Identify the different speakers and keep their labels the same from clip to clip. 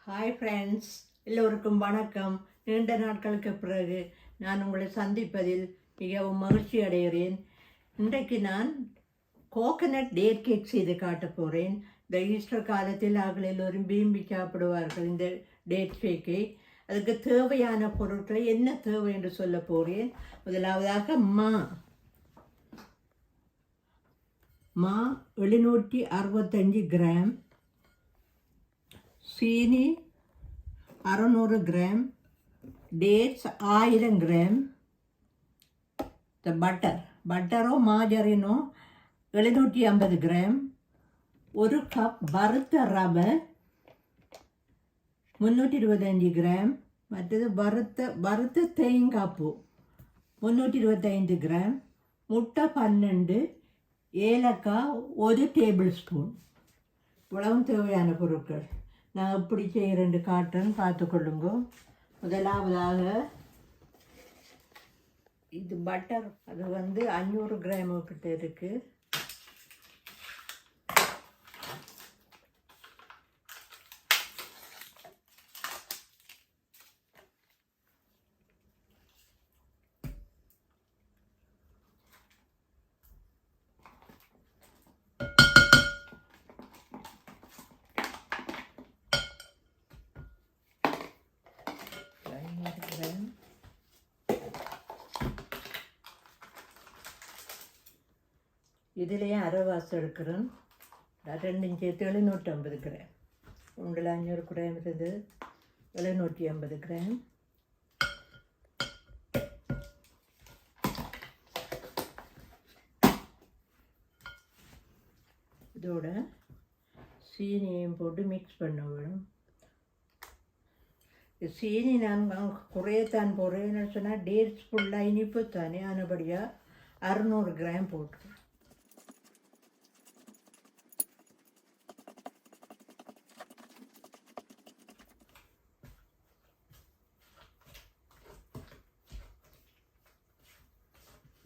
Speaker 1: Hi friends, எல்லோருக்கும் வணக்கம். நீண்ட நாட்களுக்கு பிறகு நான் உங்களை சந்திப்பதில் மிகவும் மகிழ்ச்சி அடைகிறேன். இன்றைக்கு நான் கோகனட் டேட் கேக் செய்து காட்ட போகிறேன். இந்த ஈஸ்டர் காலத்தில் அவர்கள் எல்லோரும் விரும்பி சாப்பிடுவார்கள் இந்த டேட் கேக்கை. அதுக்கு தேவையான பொருட்களை என்ன தேவை என்று சொல்ல போகிறேன். முதலாவதாக மா 765 கிராம், சீனி 600 கிராம், டேட்ஸ் 1000 கிராம், பட்டரோ மாஜரினோ 750 கிராம், ஒரு கப் வறுத்த ரவை 325 கிராம், மற்றது வறுத்த தேங்காய் பூ 325 கிராம், முட்டை 12, ஏலக்காய் 1 டேபிள் ஸ்பூன். இவ்வளவும் தேவையான பொருட்கள். நான் எப்படி செய்கிறேன்னு காட்டுறேன்னு பார்த்துக்கொள்ளுங்க. முதலாவதாக இது பட்டர், அது 500 கிராம் கிட்ட இருக்குது. இதுலேயும் அரைவாசி எடுக்கிறேன். ரெண்டும் சேர்த்து 750 கிராம். உண்டில் 500 கிராம் இருக்குது, 750 கிராம். இதோட சீனியையும் போட்டு மிக்ஸ் பண்ண வேணும். சீனி நான் குறையத்தான் போடுறேன்னு சொன்னால் டேட்ஸ் ஃபுல்லாக இனிப்பு தானே, ஆனபடியாக 600 கிராம் போட்டுருவேன்.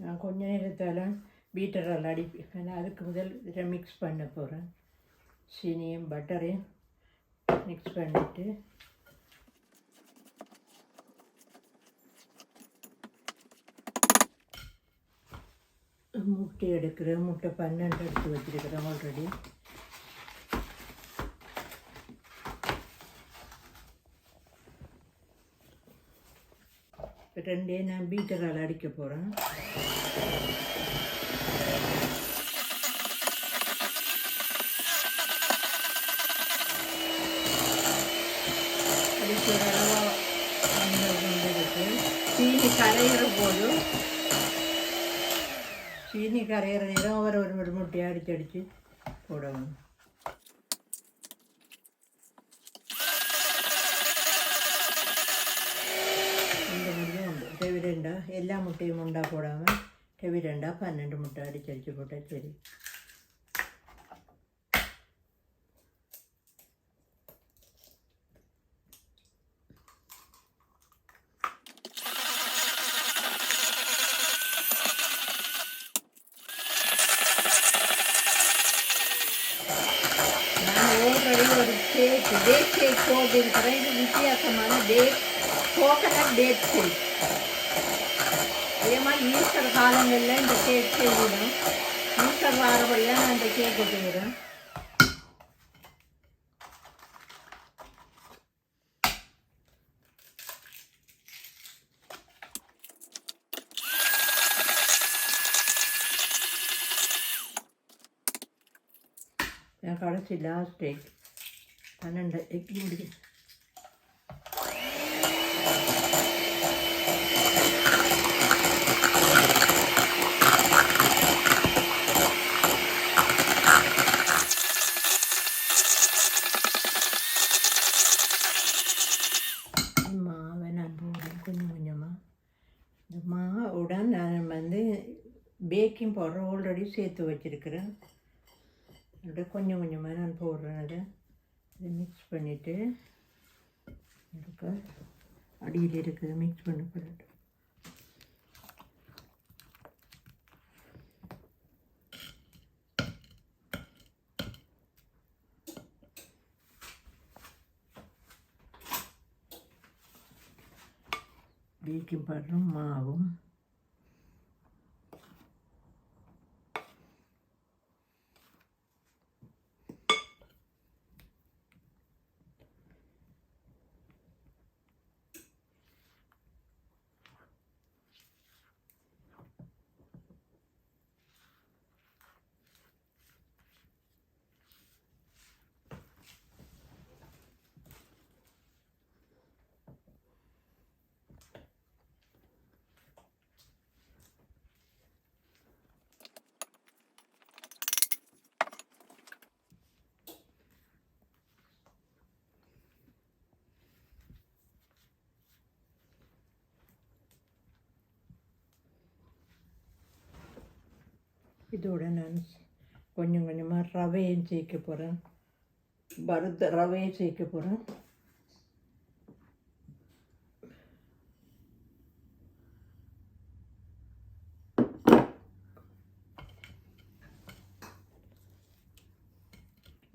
Speaker 1: நான் கொஞ்ச நேரத்தால் பீட்டரால் அடிப்பேன். அதுக்கு முதல் இதை மிக்ஸ் பண்ண போகிறேன். சீனியும் பட்டரையும் மிக்ஸ் பண்ணிவிட்டு முட்டை எடுக்கிறேன். முட்டை 12 எடுத்து வச்சுருக்கிறேன் ஆல்ரெடி. ரெண்டே நான் பீட்டரால் அடிக்க போகிறேன். அடிக்கிற அளவாக வந்துருக்கு. சீனி கரையிற நேரம் ஒரு முட்டையை அடித்து போடணும். டெவிரெண்டா எல்லா முட்டையும் உண்டா போடாமல் டெவிரெண்டா 12 முட்டை அடிச்சு போட்டால் சரி. நான் ஆல்ரெடி ஒரு டேட் கேக் போட்டிருக்கிறேன். இது வித்தியாசமான கோகனட் டேட் கேக். அதே மாதிரி ஈஸ்டர் காலங்களில் இந்த கேக் செய்கிறோம். ஈஸ்டர் வாரப்படியாக நான் இந்த கேக்கு செய்கிறேன். நான் கடைசி லாஸ்ட் எக் 12 எக் முடியும். இந்த மாவுடன் நான் பேக்கிங் பவுடர் ஆல்ரெடி சேர்த்து வச்சுருக்கிறேன். அதோட கொஞ்சம் கொஞ்சமாக நான் போடுறேன். அதை மிக்ஸ் பண்ணிவிட்டு அடியில் இருக்குது மிக்ஸ் பண்ண போட்டு பேக்கிங் பவுடரும் மாவும் இதோட நான் கொஞ்சம் கொஞ்சமாக ரவையும் சேர்க்க போகிறேன். வறுத்த ரவையை சேர்க்க போகிறேன்.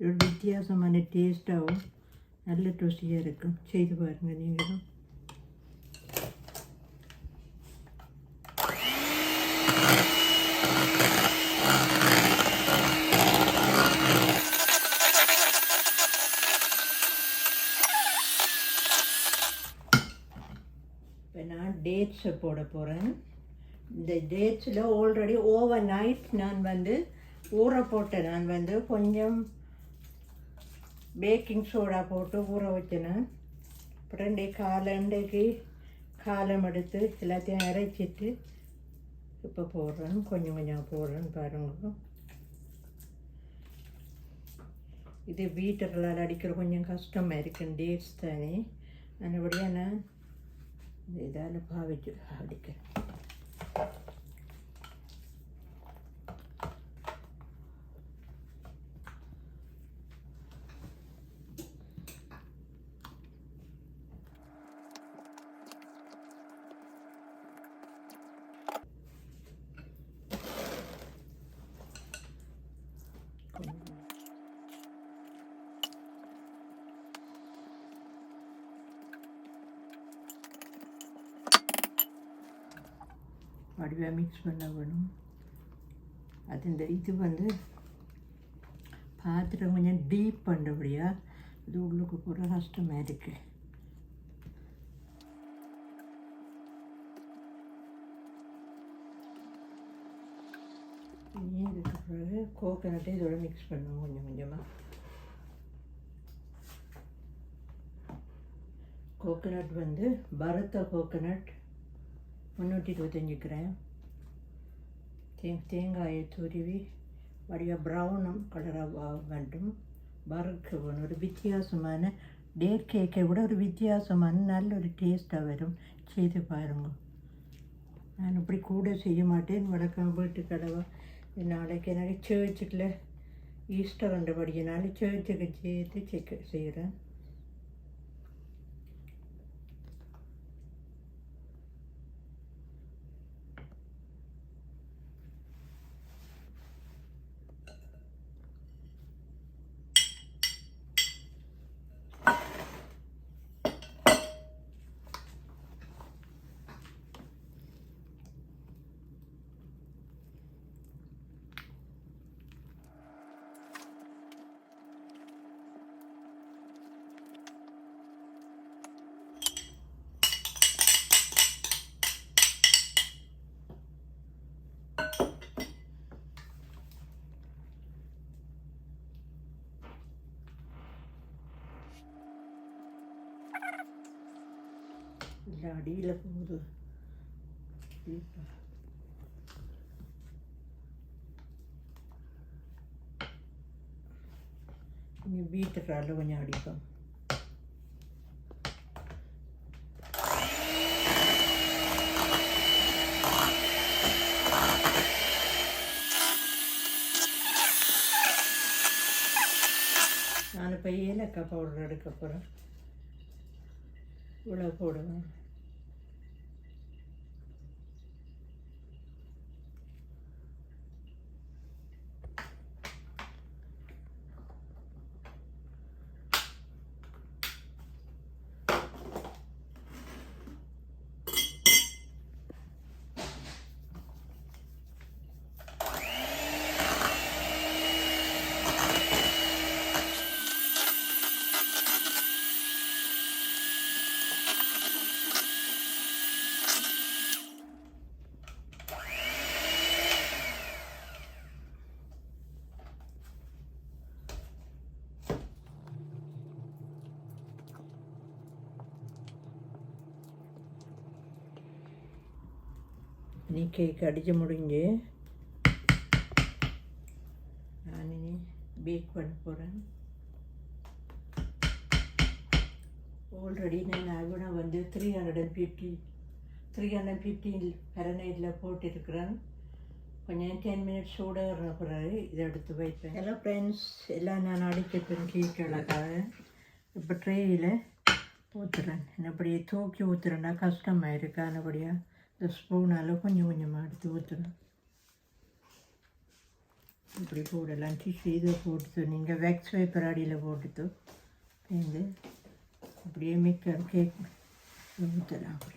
Speaker 1: இது வித்தியாசமான டேஸ்ட்டாகவும் நல்ல ருசியாக இருக்கும். செய்து பாருங்கள் நீங்களும். இப்போ நான் டேட்ஸை போட போகிறேன். இந்த டேட்ஸில் ஆல்ரெடி ஓவர் நைட் நான் ஊற போட்டேன். நான் கொஞ்சம் பேக்கிங் சோடா போட்டு ஊற வச்சேன். அப்புறம் இன்றைக்கு காலம் எடுத்து எல்லாத்தையும் அரைச்சிட்டு இப்போ போடுறேன். கொஞ்சம் கொஞ்சம் போடுறேன் பாருங்க. இது பீட்டர்களால் அடிக்கிற கொஞ்சம் கஷ்டமாக இருக்குன்னு டேட்ஸ் தானே. அதுபடியாக நான் இதால் பாவிச்சு அடிக்கிறேன். வடிவாக மிக்ஸ் பண்ண வேணும். அது இந்த இது பாத்திரம் கொஞ்சம் டீப் பண்ணுறபடியா இது உள்ளுக்கு போகிற கஷ்டமாக இருக்குது. இதுக்கு பிறகு கோகனட்டை இதோட மிக்ஸ் பண்ணுவோம் கொஞ்சம் கொஞ்சமாக. கோகனட் வறுத்த கோகனட் 325 கிராம். தேங்காயை துருவி வடிவாக ப்ரௌனும் கலராக வேண்டும். வறுக்க வேணும். ஒரு வித்தியாசமான டேட் கேக்கை விட ஒரு வித்தியாசமான நல்ல ஒரு டேஸ்ட்டாக வரும். செய்து பாருங்க. நான் இப்படி கூட செய்ய மாட்டேன். வழக்கம் வீட்டு கடவை நாளைக்கு எனக்கு சேர்ச்சுக்கில் ஈஸ்டர் கண்டபடியினால சேர்ச்சுக்கு சேர்த்து செய்கிறேன். இல்லை அடியில் போகுது. கொஞ்சம் பீட்டரால் கொஞ்சம் அடிப்போம். நான் இப்போ ஏலக்காய் பவுடர் எடுக்க போகிறேன். இவ்வளோ போடுவேன். இனி கேக் அடித்து முடிஞ்சு நான் இனி பேக் பண்ண போகிறேன். ஆல்ரெடி நான் அவனை வந்து 350 ஃபெரனைட்டில் போட்டிருக்கிறேன். கொஞ்சம் 10 மினிட்ஸ் சூடாக பிறகு இதை எடுத்து வைப்பேன். ஹலோ ஃப்ரெண்ட்ஸ், எல்லாம் நான் அடிச்சிட்டேன் கேக்குகளுக்காக. இப்போ ட்ரேயில் ஊற்றுறேன். அப்படியே தூக்கி ஊற்றுறேன்னா கஷ்டமாக இருக்கு. ஆனபடியாக இந்த ஸ்பூனால் கொஞ்சம் கொஞ்சமாக எடுத்து ஊற்றுறேன். இப்படி போடலாம். டிஷ்யூ இதை போட்டு நீங்கள் வேக்ஸ் பேப்பர் அடியில் போட்டுட்டு சேர்ந்து அப்படியே மிக்கர் கேக் ஊற்றலாம். அப்படி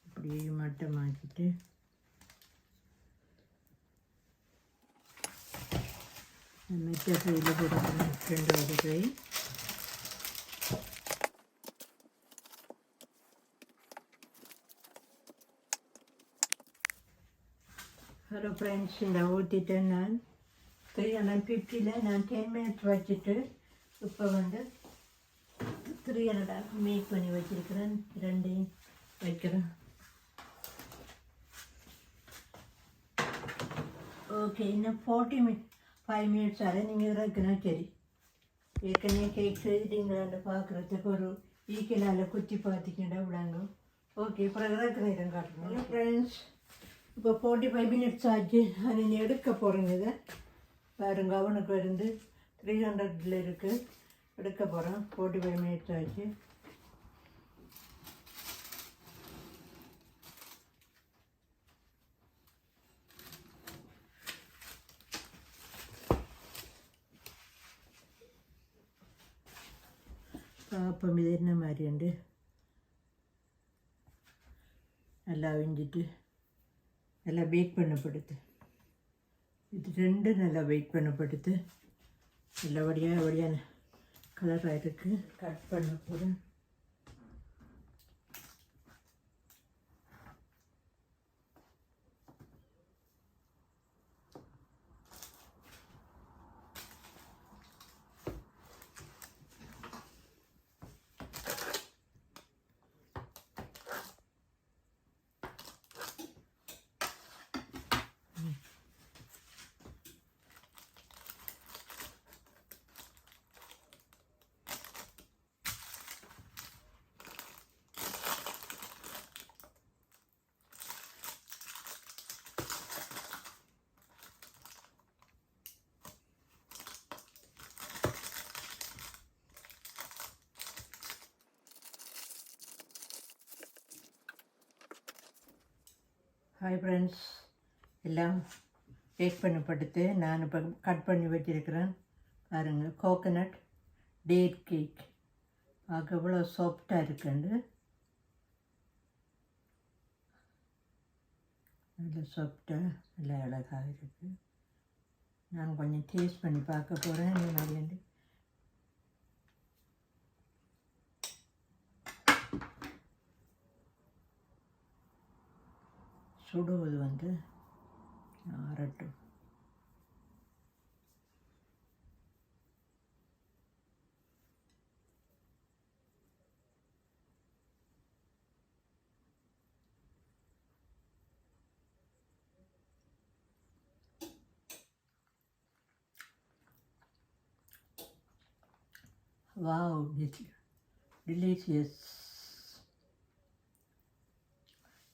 Speaker 1: அப்படியே மட்டமாக்கிட்டு மெட்ட கையில் போடணும். 2வது கை ஹலோ ஃப்ரெண்ட்ஸ், இந்த ஊற்றிட்டேன். நான் 350 நான் 10 மினிட்ஸ் வச்சுட்டு இப்போ வந்து 300 மேக் பண்ணி வச்சுருக்கிறேன். ரெண்டையும் வைக்கிறேன். ஓகே, இன்னும் 5 மினிட்ஸ் ஆக நீங்கள் இறக்குனா சரி. ஏற்கனவே கேக் செய்துட்டீங்களான்னு பார்க்குறதுக்கு ஒரு ஈக்கிலால் குத்தி பார்த்திங்கன்னா விடாங்க. ஓகே, அப்புறம் இறக்குற இடம் காட்டணும். ஃப்ரெண்ட்ஸ், இப்போ 45 மினிட்ஸ் ஆச்சு. நான் இனி எடுக்க போகிறேங்க. இதை பாருங்க, அவனுக்கு வந்து 300 இருக்குது. எடுக்க போகிறேன். 45 மினிட்ஸ் ஆச்சு. അപ്പം ഇത് என்ன மாதிரிண்டு நல்லா விஞ்சிட்டு நல்லா பேக் பண்ணப்படுது. இது 2 நல்லா பேக் பண்ணப்படுது. நல்லபடியான கலராக இருக்குது. கட் பண்ண போகிறேன். ஹாய் ஃப்ரெண்ட்ஸ், எல்லாம் பேக் பண்ணப்படுத்து. நான் இப்போ கட் பண்ணி வச்சுருக்கிறேன். பாருங்கள், கோகனட் டேட் கேக் பார்க்க எவ்வளோ சாஃப்டாக இருக்குண்டு. நல்ல சாஃப்டாக நல்ல அழகாக இருக்குது. நான் கொஞ்சம் டேஸ்ட் பண்ணி பார்க்க போகிறேன். இந்த மாதிரி சுடுவது வந்து ஆறட்டும். Wow, delicious.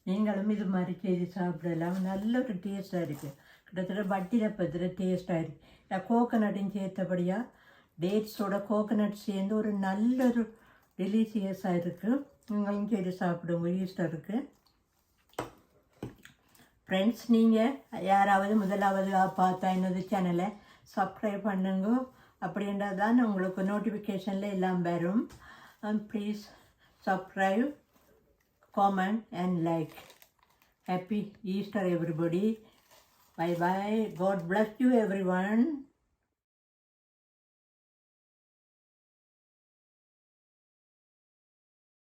Speaker 1: நீங்களும் இது மாதிரி செய்து சாப்பிடலாம். நல்ல ஒரு டேஸ்ட்டாக இருக்குது. கிட்டத்தட்ட வட்டியில் பத்திர டேஸ்ட்டாக இருக்குது. இல்லை, கோகனட்டும் சேர்த்தபடியாக டேட்ஸோட கோகனட் சேர்ந்து ஒரு நல்ல ஒரு டெலிஷியஸாக இருக்குது. நீங்களும் செய்து சாப்பிடுங்க, ஈஸ்டாக இருக்குது. ஃப்ரெண்ட்ஸ், நீங்கள் யாராவது முதலாவது பார்த்தா என்னது சேனலை சப்ஸ்கிரைப் பண்ணுங்க. அப்படின்றது தான் உங்களுக்கு நோட்டிஃபிகேஷனில் எல்லாம் வரும். Please subscribe, comment and like. Happy Easter everybody. Bye bye. God bless you everyone.